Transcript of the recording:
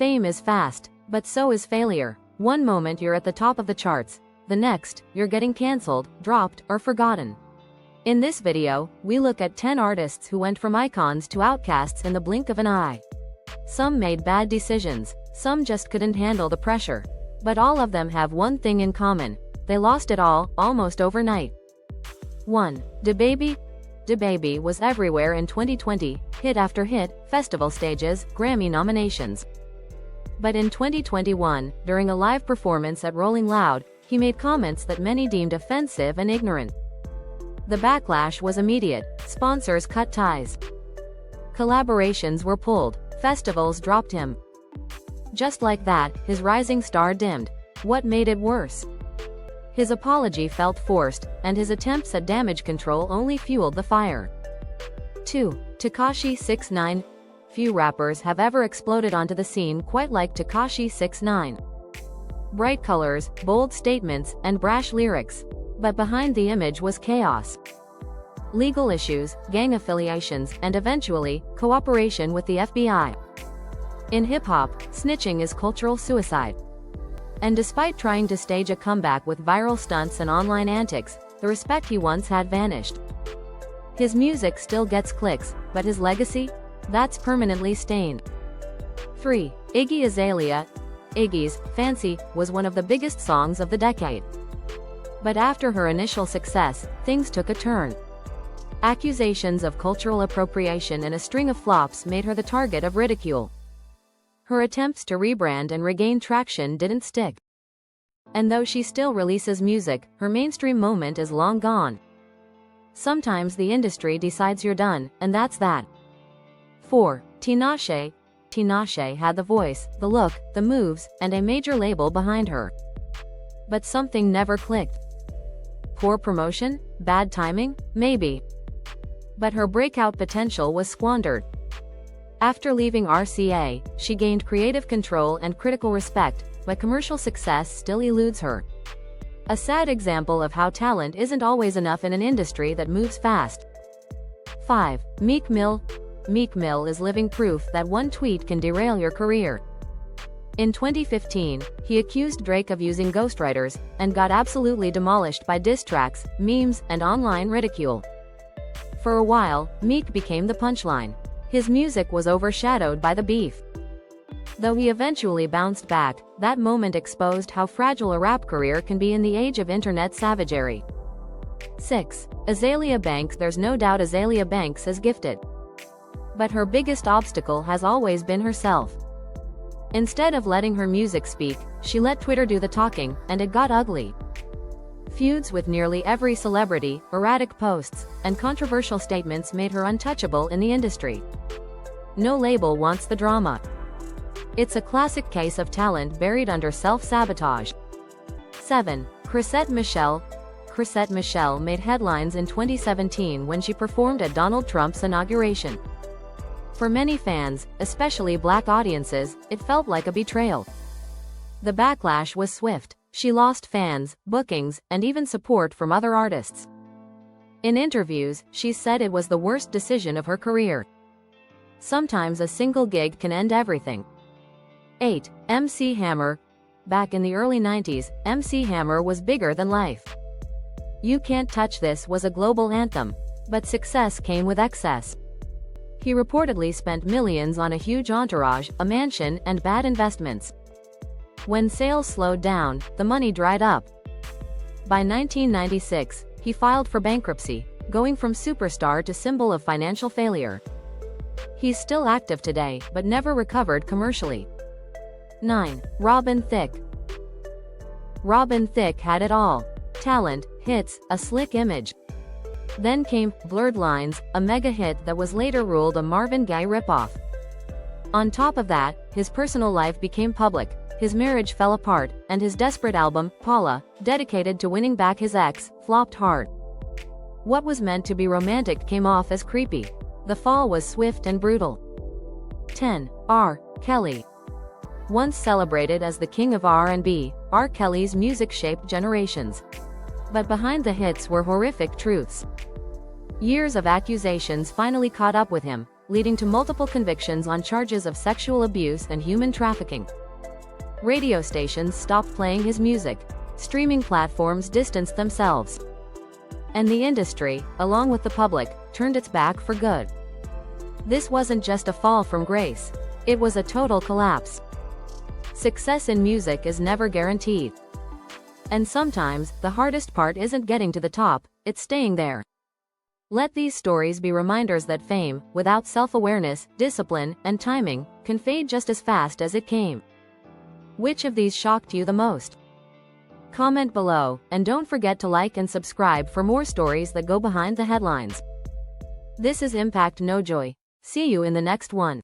Fame is fast, but so is failure. One moment you're at the top of the charts, the next, you're getting cancelled, dropped, or forgotten. In this video, we look at 10 artists who went from icons to outcasts in the blink of an eye. Some made bad decisions, some just couldn't handle the pressure. But all of them have one thing in common: they lost it all, almost overnight. 1. DaBaby. DaBaby was everywhere in 2020, hit after hit, festival stages, Grammy nominations. But in 2021, during a live performance at Rolling Loud, he made comments that many deemed offensive and ignorant. The backlash was immediate. Sponsors cut ties. Collaborations were pulled. Festivals dropped him. Just like that, his rising star dimmed. What made it worse? His apology felt forced, and his attempts at damage control only fueled the fire. 2. Tekashi 6ix9ine. Few rappers have ever exploded onto the scene quite like Tekashi 6ix9ine. Bright colors, bold statements, and brash lyrics. But behind the image was chaos. Legal issues, gang affiliations, and eventually, cooperation with the FBI. In hip-hop, snitching is cultural suicide. And despite trying to stage a comeback with viral stunts and online antics, the respect he once had vanished. His music still gets clicks, but his legacy? That's permanently stained. 3. Iggy Azalea. Iggy's Fancy was one of the biggest songs of the decade. But after her initial success, things took a turn. Accusations of cultural appropriation and a string of flops made her the target of ridicule. Her attempts to rebrand and regain traction didn't stick. And though she still releases music, her mainstream moment is long gone. Sometimes the industry decides you're done, and that's that. 4. Tinashe. Tinashe had the voice, the look, the moves, and a major label behind her. But something never clicked. Poor promotion? Bad timing? Maybe. But her breakout potential was squandered. After leaving RCA, she gained creative control and critical respect, but commercial success still eludes her. A sad example of how talent isn't always enough in an industry that moves fast. 5. Meek Mill. Meek Mill is living proof that one tweet can derail your career. In 2015, he accused Drake of using ghostwriters, and got absolutely demolished by diss tracks, memes, and online ridicule. For a while, Meek became the punchline. His music was overshadowed by the beef. Though he eventually bounced back, that moment exposed how fragile a rap career can be in the age of internet savagery. 6. Azalea Banks. There's no doubt Azalea Banks is gifted. But her biggest obstacle has always been herself. Instead of letting her music speak, she let Twitter do the talking, and it got ugly. Feuds with nearly every celebrity, erratic posts, and controversial statements made her untouchable in the industry. No label wants the drama. It's a classic case of talent buried under self-sabotage. 7. Chrisette Michele. Chrisette Michele made headlines in 2017 when she performed at Donald Trump's inauguration. For many fans, especially black audiences, it felt like a betrayal. The backlash was swift. She lost fans, bookings, and even support from other artists. In interviews, she said it was the worst decision of her career. Sometimes a single gig can end everything. 8. MC Hammer. Back in the early 90s, MC Hammer was bigger than life. You Can't Touch This was a global anthem. But success came with excess. He reportedly spent millions on a huge entourage, a mansion, and bad investments. When sales slowed down, the money dried up. By 1996, he filed for bankruptcy, going from superstar to symbol of financial failure. He's still active today, but never recovered commercially. 9. Robin Thicke. Robin Thicke had it all. Talent, hits, a slick image. Then came Blurred Lines, a mega hit that was later ruled a Marvin Gaye ripoff. On top of that, his personal life became public, his marriage fell apart, and his desperate album, Paula, dedicated to winning back his ex, flopped hard. What was meant to be romantic came off as creepy. The fall was swift and brutal. 10. R. Kelly. Once celebrated as the king of R&B, R. Kelly's music shaped generations. But behind the hits were horrific truths. Years of accusations finally caught up with him, leading to multiple convictions on charges of sexual abuse and human trafficking. Radio stations stopped playing his music. Streaming platforms distanced themselves. And the industry, along with the public, turned its back for good. This wasn't just a fall from grace. It was a total collapse. Success in music is never guaranteed. And sometimes, the hardest part isn't getting to the top, it's staying there. Let these stories be reminders that fame, without self-awareness, discipline, and timing, can fade just as fast as it came. Which of these shocked you the most? Comment below, and don't forget to like and subscribe for more stories that go behind the headlines. This is Impact No Joy. See you in the next one.